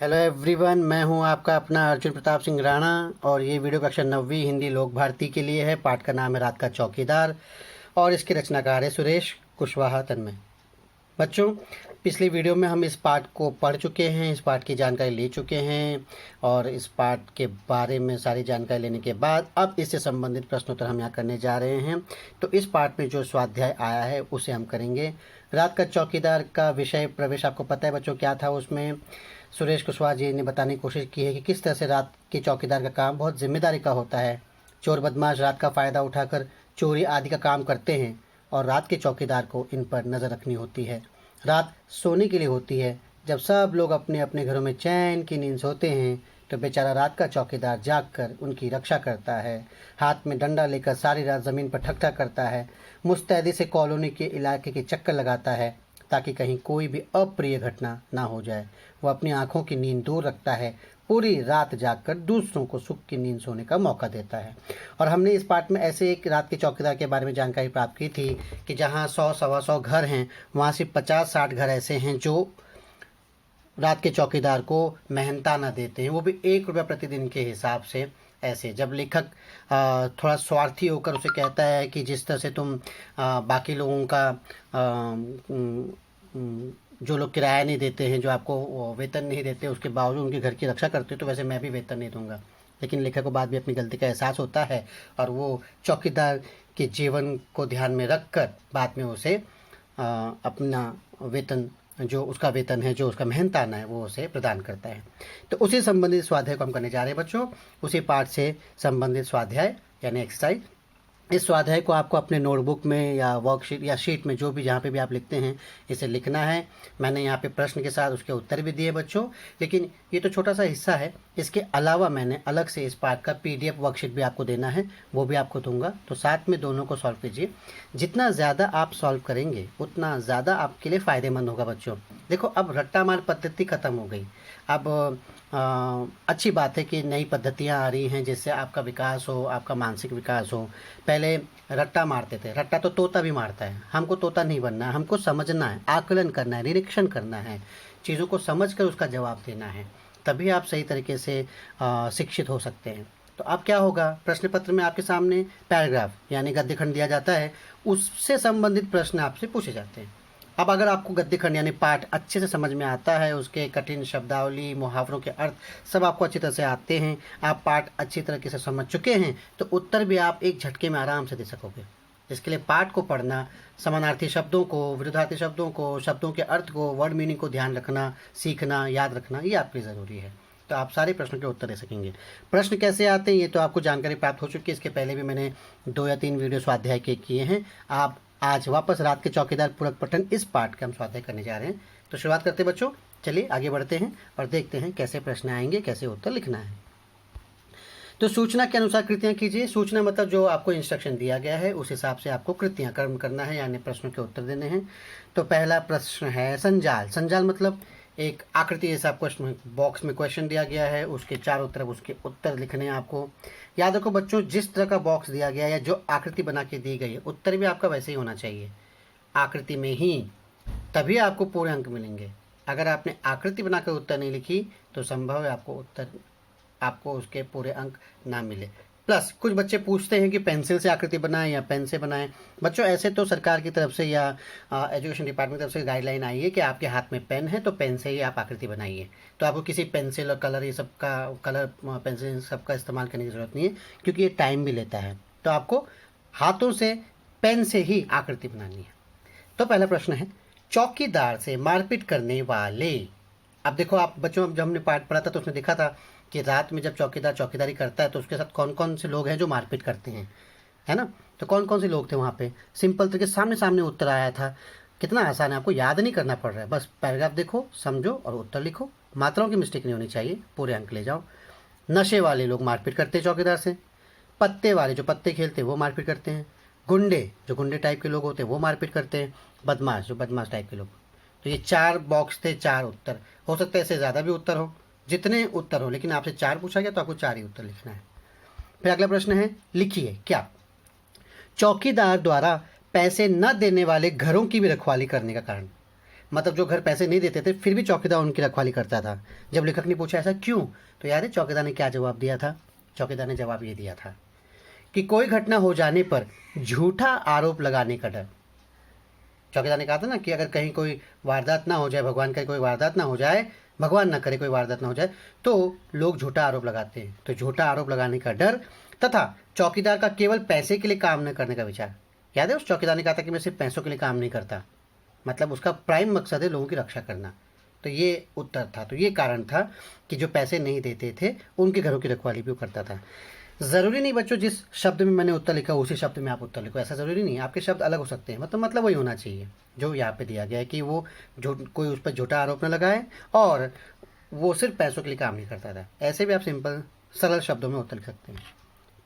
Hello everyone, मैं हूं आपका अपना अर्जुन प्रताप सिंह राणा और ये वीडियो कक्षा 9वीं हिंदी लोक भारती के लिए है। पाठ का नाम है रात का चौकीदार और इसके रचनाकार है सुरेश कुशवाहा तन्मय। बच्चों, पिछली वीडियो में हम इस पाठ को पढ़ चुके हैं, इस पाठ की जानकारी ले चुके हैं और इस पाठ के बारे में सारी जानकारी लेने के बाद अब इससे संबंधित प्रश्नोत्तर हम यहाँ करने जा रहे हैं। तो इस पाठ में जो स्वाध्याय आया है उसे हम करेंगे। रात का चौकीदार का विषय प्रवेश आपको पता है बच्चों क्या था। उसमें सुरेश कुशवाहा जी ने बताने की कोशिश की है कि किस तरह से रात के चौकीदार का काम बहुत जिम्मेदारी का होता है। चोर बदमाश रात का फ़ायदा उठाकर चोरी आदि का काम करते हैं और रात के चौकीदार को इन पर नज़र रखनी होती है। रात सोने के लिए होती है। जब सब लोग अपने अपने घरों में चैन की नींद सोते हैं तो बेचारा रात का चौकीदार जागकर उनकी रक्षा करता है। हाथ में डंडा लेकर सारी रात ज़मीन पर ठक ठक करता है। मुस्तैदी से कॉलोनी के इलाके के चक्कर लगाता है ताकि कहीं कोई भी अप्रिय घटना ना हो जाए। वो अपनी आंखों की नींद दूर रखता है, पूरी रात जागकर दूसरों को सुख की नींद सोने का मौका देता है। और हमने इस पाठ में ऐसे एक रात के चौकीदार के बारे में जानकारी प्राप्त की थी कि जहाँ 100-125 घर हैं, वहाँ से 50-60 घर ऐसे हैं जो रात के चौकीदार को मेहनताना देते हैं, वो भी 1 रुपया प्रतिदिन के हिसाब से। ऐसे जब लेखक थोड़ा स्वार्थी होकर उसे कहता है कि जिस तरह से तुम बाकी लोगों का जो लोग किराया नहीं देते हैं, जो आपको वेतन नहीं देते, उसके बावजूद उनके घर की रक्षा करते हो, तो वैसे मैं भी वेतन नहीं दूंगा। लेकिन लेखक को बाद में अपनी गलती का एहसास होता है और वो चौकीदार के जीवन को ध्यान में रखकर बाद में उसे अपना वेतन, जो उसका वेतन है, जो उसका मेहनताना है, वो उसे प्रदान करता है। तो उसी संबंधित स्वाध्याय को हम करने जा रहे हैं बच्चों। उसी पाठ से संबंधित स्वाध्याय यानी एक्सरसाइज। इस स्वाध्याय को आपको अपने नोटबुक में या वर्कशीट या शीट में, जो भी जहाँ पे भी आप लिखते हैं, इसे लिखना है। मैंने यहाँ पे प्रश्न के साथ उसके उत्तर भी दिए बच्चों, लेकिन ये तो छोटा सा हिस्सा है। इसके अलावा मैंने अलग से इस पाठ का PDF वर्कशीट भी आपको देना है, वो भी आपको दूंगा। तो साथ में दोनों को सॉल्व कीजिए। जितना ज़्यादा आप सॉल्व करेंगे उतना ज़्यादा आपके लिए फ़ायदेमंद होगा बच्चों। देखो, अब रट्टा मार पद्धति ख़त्म हो गई। अब अच्छी बात है कि नई पद्धतियाँ आ रही हैं जिससे आपका विकास हो, आपका मानसिक विकास हो। पहले रट्टा मारते थे, रट्टा तो तोता भी मारता है। हमको तोता नहीं बनना है, हमको समझना है, आकलन करना है, निरीक्षण करना है, चीज़ों को समझकर उसका जवाब देना है। तभी आप सही तरीके से शिक्षित हो सकते हैं। तो अब क्या होगा, प्रश्न पत्र में आपके सामने पैराग्राफ यानी गद्य खंड दिया जाता है, उससे संबंधित प्रश्न आपसे पूछे जाते हैं। अब अगर आपको गद्य खंड यानी पाठ अच्छे से समझ में आता है, उसके कठिन शब्दावली, मुहावरों के अर्थ सब आपको अच्छी तरह से आते हैं, आप पाठ अच्छी तरीके से समझ चुके हैं, तो उत्तर भी आप एक झटके में आराम से दे सकोगे। इसके लिए पाठ को पढ़ना, समानार्थी शब्दों को, विरुद्धार्थी शब्दों को, शब्दों के अर्थ को, वर्ड मीनिंग को ध्यान रखना, सीखना, याद रखना, ये आपके लिए ज़रूरी है। तो आप सारे प्रश्नों के उत्तर दे सकेंगे। प्रश्न कैसे आते हैं ये तो आपको जानकारी प्राप्त हो चुकी है। इसके पहले भी मैंने 2 या 3 वीडियो स्वाध्याय के किए हैं। आप आज वापस रात के चौकीदार पूरक पठन इस पाठ का हम स्वाध्याय करने जा रहे हैं। तो शुरुआत करते हैं बच्चों। चलिए आगे बढ़ते हैं और देखते हैं कैसे प्रश्न आएंगे, कैसे उत्तर लिखना है। तो सूचना के अनुसार कृतियाँ कीजिए। सूचना मतलब जो आपको इंस्ट्रक्शन दिया गया है उस हिसाब से आपको कृतियाँ कर्म करना है, यानी प्रश्नों के उत्तर देने हैं। तो पहला प्रश्न है संजाल। संजाल मतलब एक आकृति जैसा आपको बॉक्स में क्वेश्चन दिया गया है, उसके चारों तरफ उसके उत्तर लिखने हैं आपको। याद रखो बच्चों, जिस तरह का बॉक्स दिया गया है या जो आकृति बना के दी गई है, उत्तर भी आपका वैसे ही होना चाहिए, आकृति में ही, तभी आपको पूरे अंक मिलेंगे। अगर आपने आकृति बनाकर उत्तर नहीं लिखी तो संभव है आपको उसके पूरे अंक ना मिले। प्लस कुछ बच्चे पूछते हैं कि पेंसिल से आकृति बनाएं या पेन से बनाएं। बच्चों, ऐसे तो सरकार की तरफ से या एजुकेशन डिपार्टमेंट की तरफ से गाइडलाइन आई है कि आपके हाथ में पेन है तो पेन से ही आप आकृति बनाइए। तो आपको किसी पेंसिल और कलर, ये सब का कलर पेंसिल सबका इस्तेमाल करने की ज़रूरत नहीं है, क्योंकि ये टाइम भी लेता है। तो आपको हाथों से, पेन से ही आकृति बनानी है। तो पहला प्रश्न है, चौकीदार से मारपीट करने वाले। अब देखो आप बच्चों, जब हमने पाठ पढ़ा था तो उसमें देखा था कि रात में जब चौकीदार चौकीदारी करता है तो उसके साथ कौन कौन से लोग हैं जो मारपीट करते हैं, है ना। तो कौन कौन से लोग थे वहाँ पे, सिंपल तरीके सामने सामने उत्तर आया था। कितना आसान है, आपको याद नहीं करना पड़ रहा है, बस पैराग्राफ देखो, समझो और उत्तर लिखो। मात्राओं की मिस्टेक नहीं होनी चाहिए, पूरे अंक ले जाओ। नशे वाले लोग मारपीट करते हैं चौकीदार से। पत्ते वाले, जो पत्ते खेलते हैं वो मारपीट करते हैं। गुंडे, जो गुंडे टाइप के लोग होते हैं वो मारपीट करते हैं। बदमाश, जो बदमाश टाइप के लोग। तो ये 4 बॉक्स थे, 4 उत्तर। हो सकता है इससे ज़्यादा भी उत्तर हो, जितने उत्तर हो, लेकिन आपसे 4 पूछा गया तो आपको 4 ही उत्तर लिखना है। फिर अगला प्रश्न है, लिखिए क्या चौकीदार द्वारा पैसे न देने वाले घरों की भी रखवाली करने का कारण। मतलब जो घर पैसे नहीं देते थे फिर भी चौकीदार उनकी रखवाली करता था। जब लेखक ने पूछा ऐसा क्यों, तो याद है चौकीदार ने क्या जवाब दिया था? चौकीदार ने जवाब ये दिया था कि कोई घटना हो जाने पर झूठा आरोप लगाने का डर। चौकीदार ने कहा था ना कि अगर कहीं कोई वारदात ना हो जाए, भगवान करे कोई वारदात ना हो जाए, भगवान ना करे कोई वारदात ना हो जाए, तो लोग झूठा आरोप लगाते हैं। तो झूठा आरोप लगाने का डर तथा चौकीदार का केवल पैसे के लिए काम न करने का विचार। याद है उस चौकीदार ने कहा था कि मैं सिर्फ पैसों के लिए काम नहीं करता, मतलब उसका प्राइम मकसद है लोगों की रक्षा करना। तो ये उत्तर था, तो ये कारण था कि जो पैसे नहीं देते थे उनके घरों की रखवाली भी वो करता था। ज़रूरी नहीं बच्चों जिस शब्द में मैंने उत्तर लिखा उसी शब्द में आप उत्तर लिखो, ऐसा ज़रूरी नहीं, आपके शब्द अलग हो सकते हैं, मतलब वही होना चाहिए जो यहाँ पे दिया गया है कि वो कोई उस पर झूठा आरोप न लगाए और वो सिर्फ पैसों के लिए काम नहीं करता था। ऐसे भी आप सिंपल सरल शब्दों में उत्तर लिख सकते हैं।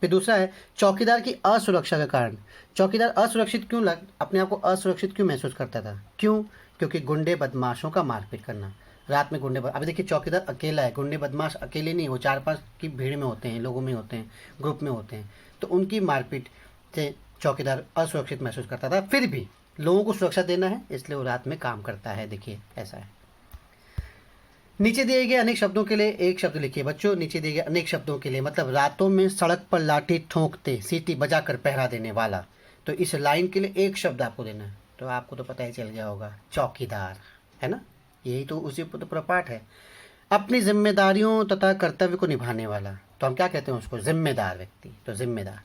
फिर दूसरा है चौकीदार की असुरक्षा का कारण। चौकीदार असुरक्षित क्यों अपने आप को असुरक्षित क्यों महसूस करता था? क्यों? क्योंकि गुंडे बदमाशों का मारपीट करना। रात में अभी देखिए चौकीदार अकेला है, गुंडे बदमाश अकेले नहीं, वो 4-5 की भीड़ में होते हैं, लोगों में होते हैं, ग्रुप में होते हैं, तो उनकी मारपीट से चौकीदार असुरक्षित महसूस करता था। फिर भी लोगों को सुरक्षा देना है इसलिए वो रात में काम करता है। देखिए ऐसा है। नीचे दिए गए अनेक शब्दों के लिए एक शब्द लिखिए बच्चों। नीचे दिए गए अनेक शब्दों के लिए मतलब रातों में सड़क पर लाठी ठोंकते, सीटी बजाकर पहरा देने वाला। तो इस लाइन के लिए एक शब्द आपको देना है, तो आपको तो पता ही चल गया होगा, चौकीदार, है ना? यही तो उसी तो पूरा पाठ है। अपनी जिम्मेदारियों तथा कर्तव्य को निभाने वाला, तो हम क्या कहते हैं उसको? जिम्मेदार व्यक्ति, तो जिम्मेदार।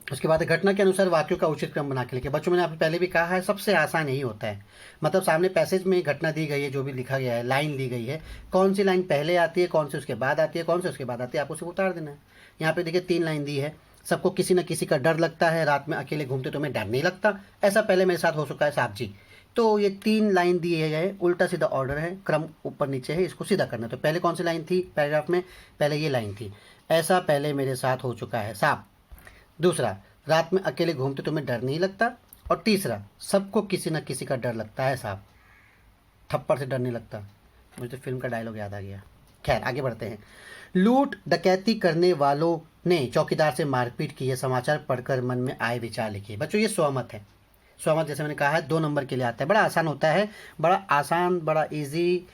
उसके बाद घटना के अनुसार वाक्यों का उचित क्रम बना के लिखे। बच्चों मैंने आपको पहले भी कहा है सबसे आसान यही होता है, मतलब सामने पैसेज में घटना दी गई है, जो भी लिखा गया है, लाइन दी गई है, कौन सी लाइन पहले आती है, कौन सी उसके बाद आती है, कौन सी उसके बाद आती है, आपको सिर्फ उतार देना है। यहाँ पे देखिए 3 लाइन दी है। सबको किसी न किसी का डर लगता है, रात में अकेले घूमते तुम्हें डर नहीं लगता, ऐसा पहले मेरे साथ हो चुका है साहब जी। तो ये 3 लाइन दिए गए, उल्टा सीधा ऑर्डर है, क्रम ऊपर नीचे है, इसको सीधा करना। तो पहले कौन सी लाइन थी पैराग्राफ में? पहले ये लाइन थी, ऐसा पहले मेरे साथ हो चुका है साहब। दूसरा, रात में अकेले घूमते तुम्हें डर नहीं लगता। और तीसरा, सबको किसी न किसी का डर लगता है साहब, थप्पड़ से डर नहीं लगता। मुझे तो फिल्म का डायलॉग याद आ गया। खैर आगे बढ़ते हैं। लूट डकैती करने वालों ने चौकीदार से मारपीट की, यह समाचार पढ़कर मन में आए विचार लिखिए। बच्चों ये स्वमत है। स्वमत जैसे मैंने कहा है 2 नंबर के लिए आता है, बड़ा आसान होता है, बड़ा आसान, बड़ा इजी,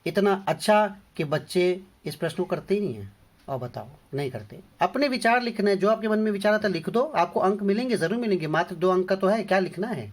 इतना अच्छा कि बच्चे इस प्रश्न को करते ही नहीं है। और बताओ, नहीं करते। अपने विचार लिखने हैं, जो आपके मन में विचार आता है लिख दो, आपको अंक मिलेंगे, ज़रूर मिलेंगे। मात्र 2 अंक का तो है, क्या लिखना है?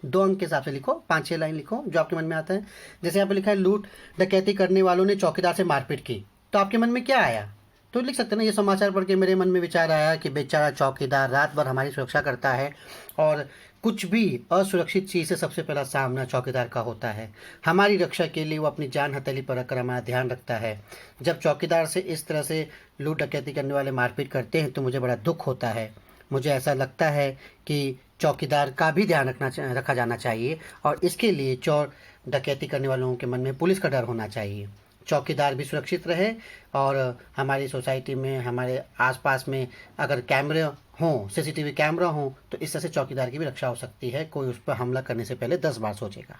2 अंक के हिसाब से लिखो, 5-6 लाइन लिखो जो आपके मन में आता है। जैसे यहाँ पे लिखा है लूट डकैती करने वालों ने चौकीदार से मारपीट की, तो आपके मन में क्या आया? तो लिख सकते हैं ना, ये समाचार पढ़ के मेरे मन में विचार आया कि बेचारा चौकीदार रात भर हमारी सुरक्षा करता है और कुछ भी असुरक्षित चीज़ से सबसे पहला सामना चौकीदार का होता है। हमारी रक्षा के लिए वो अपनी जान हथेली पर रखकर हमारा ध्यान रखता है। जब चौकीदार से इस तरह से लूट डकैती करने वाले मारपीट करते हैं तो मुझे बड़ा दुख होता है। मुझे ऐसा लगता है कि चौकीदार का भी ध्यान रखा जाना चाहिए और इसके लिए चोर डकैती करने वालों के मन में पुलिस का डर होना चाहिए। चौकीदार भी सुरक्षित रहे और हमारी सोसाइटी में, हमारे आसपास में अगर कैमरे हों, सीसीटीवी कैमरा हो, तो इस तरह से चौकीदार की भी रक्षा हो सकती है। कोई उस पर हमला करने से पहले 10 बार सोचेगा,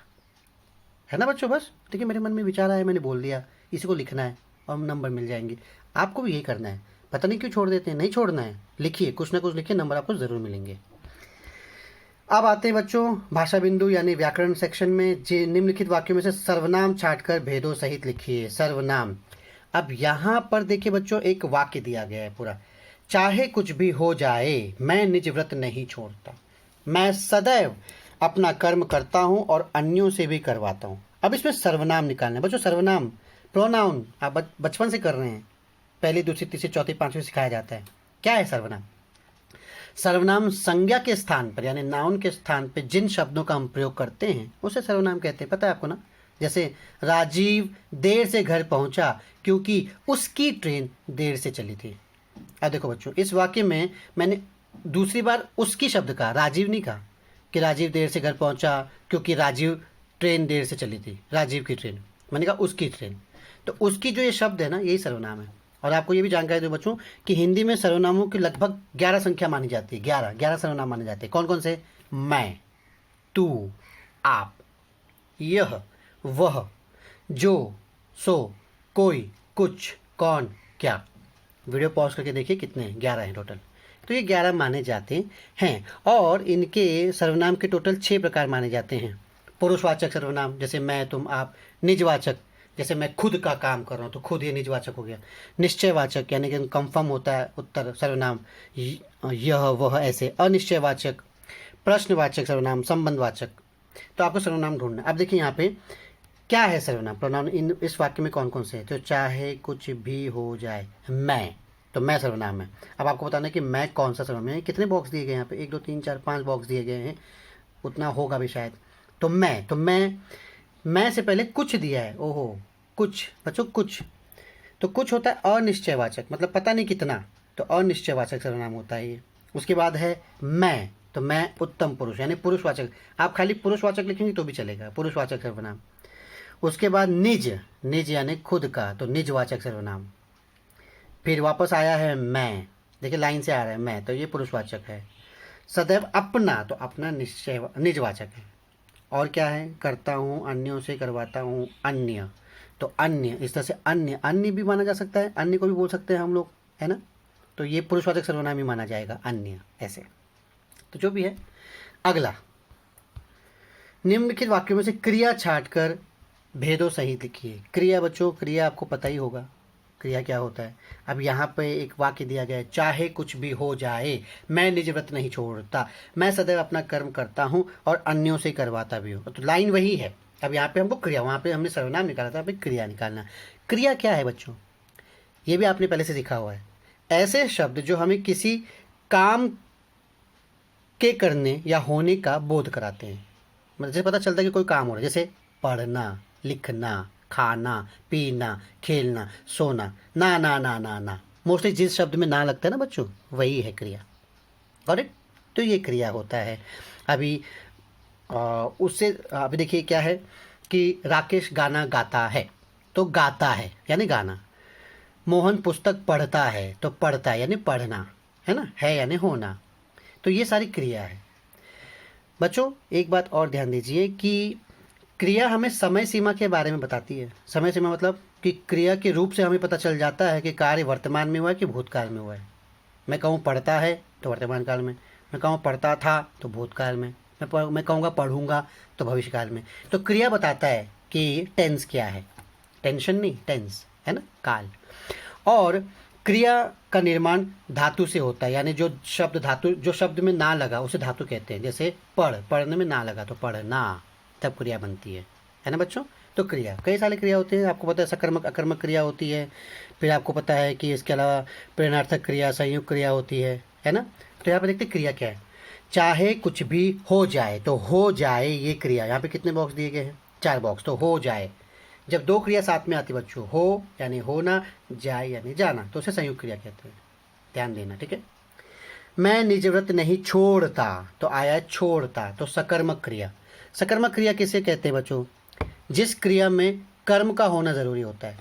है ना बच्चों? बस देखिए मेरे मन में विचार आया, मैंने बोल दिया, इसी को लिखना है और नंबर मिल जाएंगे। आपको भी यही करना है, पता नहीं क्यों छोड़ देते हैं, नहीं छोड़ना है, लिखिए, कुछ ना कुछ लिखिए, नंबर आपको ज़रूर मिलेंगे। अब आते हैं बच्चों भाषा बिंदु यानी व्याकरण सेक्शन में। निम्नलिखित वाक्यों में से सर्वनाम छांटकर भेदों सहित लिखिए। सर्वनाम। अब यहाँ पर देखिए बच्चों एक वाक्य दिया गया है पूरा, चाहे कुछ भी हो जाए मैं निज व्रत नहीं छोड़ता, मैं सदैव अपना कर्म करता हूँ और अन्यों से भी करवाता हूँ। अब इसमें सर्वनाम निकालना है बच्चों। सर्वनाम प्रोनाउन आप बचपन से कर रहे हैं, पहली, दूसरी, तीसरी, चौथी, 5वीं सिखाया जाता है। क्या है सर्वनाम? सर्वनाम संज्ञा के स्थान पर यानी नाउन के स्थान पर जिन शब्दों का हम प्रयोग करते हैं उसे सर्वनाम कहते हैं। पता है आपको ना? जैसे राजीव देर से घर पहुंचा क्योंकि उसकी ट्रेन देर से चली थी। अब देखो बच्चों इस वाक्य में मैंने दूसरी बार उसकी शब्द कहा, राजीव नहीं कहा कि राजीव देर से घर पहुंचा क्योंकि राजीव ट्रेन देर से चली थी, राजीव की ट्रेन, मैंने कहा उसकी ट्रेन। तो उसकी जो ये शब्द है ना, यही सर्वनाम है। और आपको ये भी जानकारी दो बच्चों कि हिंदी में सर्वनामों की लगभग 11 संख्या मानी जाती है। 11 सर्वनाम माने जाते हैं। कौन कौन से? मैं, तू, आप, यह, वह, जो, सो, कोई, कुछ, कौन, क्या। वीडियो पॉज करके देखिए कितने हैं, 11 हैं टोटल। तो ये 11 माने जाते हैं और इनके सर्वनाम के टोटल 6 प्रकार माने जाते हैं। पुरुषवाचक सर्वनाम जैसे मैं, तुम, आप। निजवाचक जैसे मैं खुद का काम कर रहा हूँ तो खुद ये निजवाचक हो गया। निश्चयवाचक यानी कि कंफर्म होता है उत्तर सर्वनाम यह वह ऐसे। अनिश्चयवाचक, प्रश्नवाचक सर्वनाम, संबंधवाचक। तो आपको सर्वनाम ढूंढना है। अब देखिए यहाँ पे क्या है सर्वनाम, प्रोनाउन इन इस वाक्य में कौन कौन से हैं। तो चाहे कुछ भी हो जाए, मैं, तो मैं सर्वनाम है। अब आपको बताना है कि मैं कौन सा सर्वनाम है। कितने बॉक्स दिए गए हैं यहाँ पे, 1 2 3 4 5 बॉक्स दिए गए हैं, उतना होगा भी शायद। तो मैं से पहले कुछ दिया है। ओहो, कुछ बच्चों, कुछ। तो कुछ होता है अनिश्चयवाचक, मतलब पता नहीं कितना, तो अनिश्चयवाचक सर्वनाम होता है ये। उसके बाद है मैं, तो मैं उत्तम पुरुष यानी पुरुषवाचक। आप खाली पुरुषवाचक लिखेंगे तो भी चलेगा, पुरुषवाचक सर्वनाम। उसके बाद निज, निज यानी खुद का, तो निजवाचक सर्वनाम। फिर वापस आया है मैं, देखिए लाइन से आ रहा है मैं, तो ये पुरुषवाचक है। सदैव अपना, तो अपना निश्चय निजवाचक है। और क्या है, करता हूँ, अन्यों से करवाता हूँ, अन्य, तो अन्य, इस तरह से अन्य, अन्य भी माना जा सकता है, अन्य को भी बोल सकते हैं हम लोग, है ना। तो ये पुरुषवाचक सर्वनाम ही माना जाएगा, अन्य, ऐसे। तो जो भी है, अगला, निम्नलिखित वाक्यों में से क्रिया छांटकर भेदों सहित लिखिए। क्रिया बच्चों, क्रिया आपको पता ही होगा, क्रिया क्या होता है। अब यहाँ पे एक वाक्य दिया गया है, चाहे कुछ भी हो जाए मैं निज व्रत नहीं छोड़ता, मैं सदैव अपना कर्म करता हूँ और अन्यों से करवाता भी हूँ। तो लाइन वही है। अब यहाँ पे हमको क्रिया, वहाँ पे हमने सर्वनाम निकाला था, अभी क्रिया निकालना। क्रिया क्या है बच्चों, ये भी आपने पहले से सीखा हुआ है। ऐसे शब्द जो हमें किसी काम के करने या होने का बोध कराते हैं, मतलब जैसे पता चलता है कि कोई काम हो रहा है, जैसे पढ़ना, लिखना, खाना, पीना, खेलना, सोना। ना ना ना ना ना, मोस्टली जिस शब्द में ना लगता है ना बच्चों, वही है क्रिया। करेक्ट। तो ये क्रिया होता है। अभी उससे अभी देखिए क्या है कि राकेश गाना गाता है, तो गाता है यानी गाना। मोहन पुस्तक पढ़ता है, तो पढ़ता है यानी पढ़ना, है ना, है यानी होना। तो ये सारी क्रिया है। बच्चों एक बात और ध्यान दीजिए कि क्रिया हमें समय सीमा के बारे में बताती है। समय सीमा मतलब कि क्रिया के रूप से हमें पता चल जाता है कि कार्य वर्तमान में हुआ है कि भूतकाल में हुआ है। मैं कहूँ पढ़ता है तो वर्तमान काल में, मैं कहूँ पढ़ता था तो भूतकाल में, मैं कहूँगा पढ़ूंगा तो भविष्य काल में। तो क्रिया बताता है कि टेंस क्या है, टेंशन नहीं, टेंस, है ना, काल। और क्रिया का निर्माण धातु से होता है, यानी जो शब्द धातु, जो शब्द में ना लगा उसे धातु कहते हैं। जैसे पढ़, पढ़ने में ना लगा तो पढ़ना, तब क्रिया बनती है ना बच्चों। तो क्रिया कई सारी क्रिया होती है, आपको पता है सकर्मक अकर्मक क्रिया होती है। फिर आपको पता है कि इसके अलावा प्रेरणार्थक क्रिया, संयुक्त क्रिया होती है ना। तो यहाँ पे देखते क्रिया क्या है। चाहे कुछ भी हो जाए, तो हो जाए ये क्रिया। यहाँ पे कितने बॉक्स दिए गए हैं, 4 बॉक्स। तो हो जाए, जब 2 क्रिया साथ में आती बच्चों, हो यानी होना, जाए यानी जाना, तो उसे संयुक्त क्रिया कहते हैं, ध्यान देना, ठीक है। मैं निज व्रत नहीं छोड़ता, तो आया छोड़ता, तो सकर्मक क्रिया। सकर्मक क्रिया किसे कहते हैं बच्चों, जिस क्रिया में कर्म का होना ज़रूरी होता है।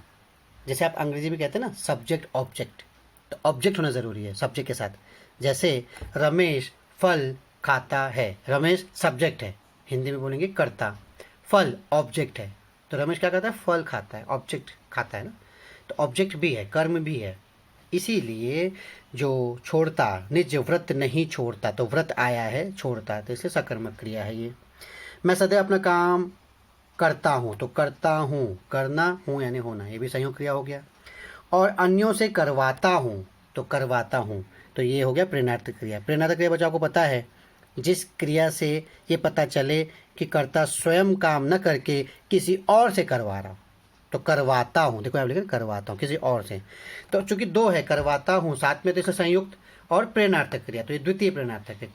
जैसे आप अंग्रेजी में कहते हैं ना सब्जेक्ट ऑब्जेक्ट, तो ऑब्जेक्ट होना ज़रूरी है सब्जेक्ट के साथ। जैसे रमेश फल खाता है, रमेश सब्जेक्ट है, हिंदी में बोलेंगे कर्ता, फल ऑब्जेक्ट है, तो रमेश क्या करता है, फल खाता है, ऑब्जेक्ट खाता है ना। तो ऑब्जेक्ट भी है, कर्म भी है। इसीलिए जो छोड़ता, निज व्रत नहीं छोड़ता, तो व्रत आया है छोड़ता, तो इसलिए सकर्मक क्रिया है ये। मैं सदैव अपना काम करता हूँ, तो करता हूँ, करना, हूँ यानी होना, ये भी संयोग क्रिया हो गया। और अन्यों से करवाता हूँ, तो करवाता हूँ, तो ये हो गया प्रेरणार्थक क्रिया। प्रेरणार्थक क्रिया बच्चों आपको पता है, जिस क्रिया से ये पता चले कि कर्ता स्वयं काम न करके किसी और से करवा रहा, तो करवाता हूँ। देखो आप लिखे करवाता हूँ किसी और से, तो चूंकि 2 है, करवाता हूँ साथ में, तो इसे संयुक्त और प्रेरणार्थक क्रिया, तो ये द्वितीय प्रेरणार्थक है।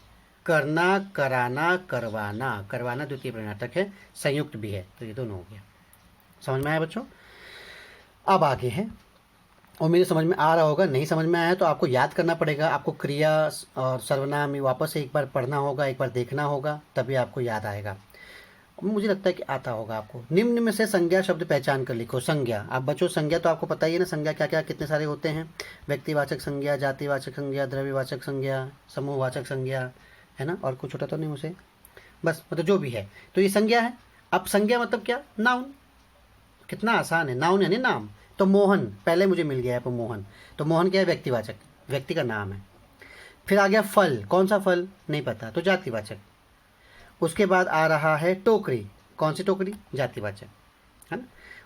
करना, कराना, करवाना, करवाना द्वितीय प्रेरणार्थक है, संयुक्त भी है, तो ये दोनों हो गया। समझ में आया बच्चों। अब आगे है, और मेरे समझ में आ रहा होगा, नहीं समझ में आया है तो आपको याद करना पड़ेगा। आपको क्रिया और सर्वनाम वापस से एक बार पढ़ना होगा, एक बार देखना होगा, तभी आपको याद आएगा। मुझे लगता है कि आता होगा आपको। निम्न में से संज्ञा शब्द पहचान कर लिखो। संज्ञा, अब बच्चों संज्ञा तो आपको पता ही है ना, संज्ञा क्या क्या कितने सारे होते हैं। व्यक्तिवाचक संज्ञा, जातिवाचक संज्ञा, द्रव्यवाचक संज्ञा, समूहवाचक संज्ञा, है ना। और कुछ छोटा तो नहीं मुझे, बस मतलब जो भी है, तो ये संज्ञा है। अब संज्ञा मतलब क्या, नाउन। कितना आसान है, नाउन यानी नाम। तो मोहन पहले मुझे मिल गया है, पर मोहन, तो मोहन क्या है, व्यक्तिवाचक, व्यक्ति का नाम है। फिर आ गया फल, कौन सा फल नहीं पता, तो जातिवाचक। उसके बाद आ रहा है टोकरी, कौन सी टोकरी? जातिवाचक, है ना।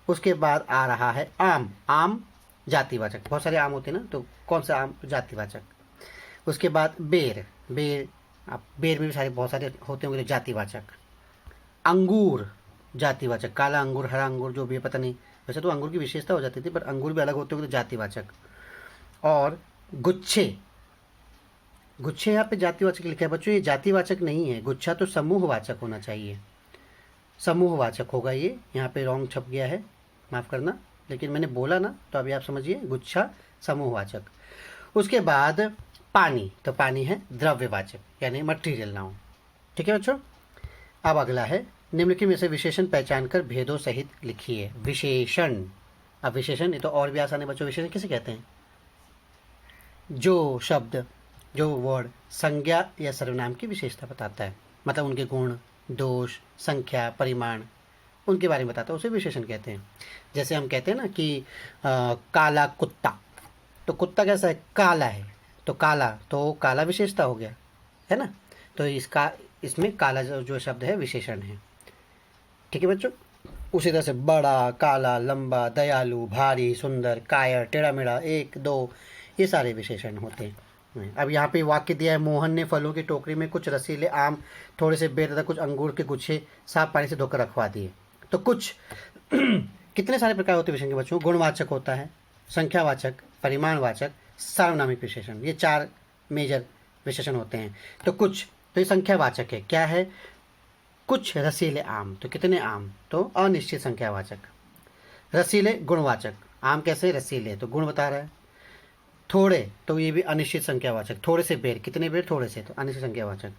उसके बाद आ रहा है आम, आम जातिवाचक, बहुत सारे आम होते हैं ना, तो कौन सा आम? जातिवाचक। उसके बाद बेर, बेर, आप बेर में भी सारे बहुत सारे होते होंगे, तो जातिवाचक। अंगूर जातिवाचक, काला अंगूर, हरा अंगूर, जो भी है पता नहीं, वैसे तो अंगूर की विशेषता हो जाती थी, पर अंगूर भी अलग होते होंगे, तो जातिवाचक। और गुच्छे, गुच्छे यहाँ पे जातिवाचक लिखा है बच्चों, ये जातिवाचक नहीं है, गुच्छा तो समूहवाचक होना चाहिए, समूहवाचक होगा ये, यहाँ पे रॉन्ग छप गया है, माफ़ करना, लेकिन मैंने बोला ना, तो अभी आप समझिए, गुच्छा समूहवाचक। उसके बाद पानी, तो पानी है द्रव्यवाचक यानी मटीरियल नाउन। ठीक है बच्चों। अब अगला है निम्नलिखित में से विशेषण पहचान कर भेदों सहित लिखिए। विशेषण, अब विशेषण ये तो और भी आसान है बच्चों, विशेषण किसे कहते हैं? जो शब्द, जो वर्ड संज्ञा या सर्वनाम की विशेषता बताता है, मतलब उनके गुण, दोष, संख्या, परिमाण, उनके बारे में बताता है, उसे विशेषण कहते हैं। जैसे हम कहते हैं ना कि काला कुत्ता, तो कुत्ता कैसा है? काला है, तो काला, तो काला विशेषता हो गया, है ना। तो इसका, इसमें काला जो शब्द है विशेषण है। ठीक है बच्चों। उसी तरह से बड़ा, काला, लंबा, दयालु, भारी, सुंदर, कायर, टेढ़ा मेढ़ा, एक, दो, ये सारे विशेषण होते हैं। अब यहाँ पे वाक्य दिया है, मोहन ने फलों की टोकरी में कुछ रसीले आम, थोड़े से बेर तथा कुछ अंगूर के गुच्छे साफ पानी से धोकर रखवा दिए। तो कुछ कितने सारे प्रकार होते हैं विशेषण के बच्चों? गुणवाचक होता है, संख्यावाचक, परिमाणवाचक, सार्वनामिक विशेषण, ये 4 मेजर विशेषण होते हैं। तो कुछ, तो ये संख्यावाचक है, क्या है? कुछ रसीले आम, तो कितने आम? तो अनिश्चित संख्यावाचक। रसीले गुणवाचक, आम कैसे? रसीले, तो गुण बता रहा है। थोड़े, तो ये भी अनिश्चित संख्यावाचक, थोड़े से बेर, कितने बेर? थोड़े से, तो अनिश्चित संख्यावाचक।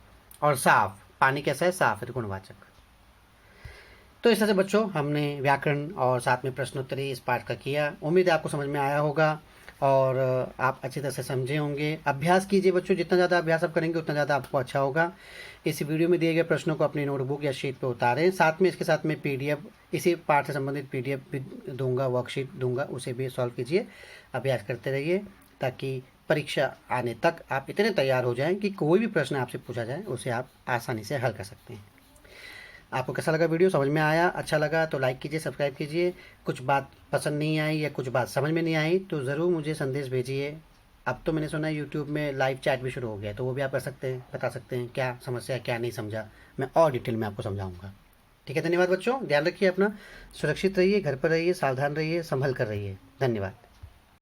और साफ, पानी कैसा है? साफ है, तो गुणवाचक। तो इस तरह से बच्चों हमने व्याकरण और साथ में प्रश्नोत्तरी इस पाठ का किया। उम्मीद है आपको समझ में आया होगा और आप अच्छी तरह से समझे होंगे। अभ्यास कीजिए बच्चों, जितना ज़्यादा अभ्यास आप करेंगे उतना ज़्यादा आपको अच्छा होगा। इस वीडियो में दिए गए प्रश्नों को अपनी नोटबुक या शीट पे उतारें, साथ में इसके साथ में PDF, इसी पाठ से संबंधित PDF भी दूंगा, वर्कशीट दूंगा, उसे भी सॉल्व कीजिए, अभ्यास करते रहिए, ताकि परीक्षा आने तक आप इतने तैयार हो जाएं कि कोई भी प्रश्न आपसे पूछा जाए उसे आप आसानी से हल कर सकते हैं। आपको कैसा लगा वीडियो? समझ में आया? अच्छा लगा तो लाइक कीजिए, सब्सक्राइब कीजिए। कुछ बात पसंद नहीं आई या कुछ बात समझ में नहीं आई तो ज़रूर मुझे संदेश भेजिए। अब तो मैंने सुना है यूट्यूब में लाइव चैट भी शुरू हो गया, तो वो भी आप कर सकते हैं, बता सकते हैं क्या समस्या है, क्या नहीं समझा, मैं और डिटेल में आपको समझाऊंगा। ठीक है, धन्यवाद बच्चों, ध्यान रखिए अपना, सुरक्षित रहिए, घर पर रहिए, सावधान रहिए, संभल कर रहिए। धन्यवाद।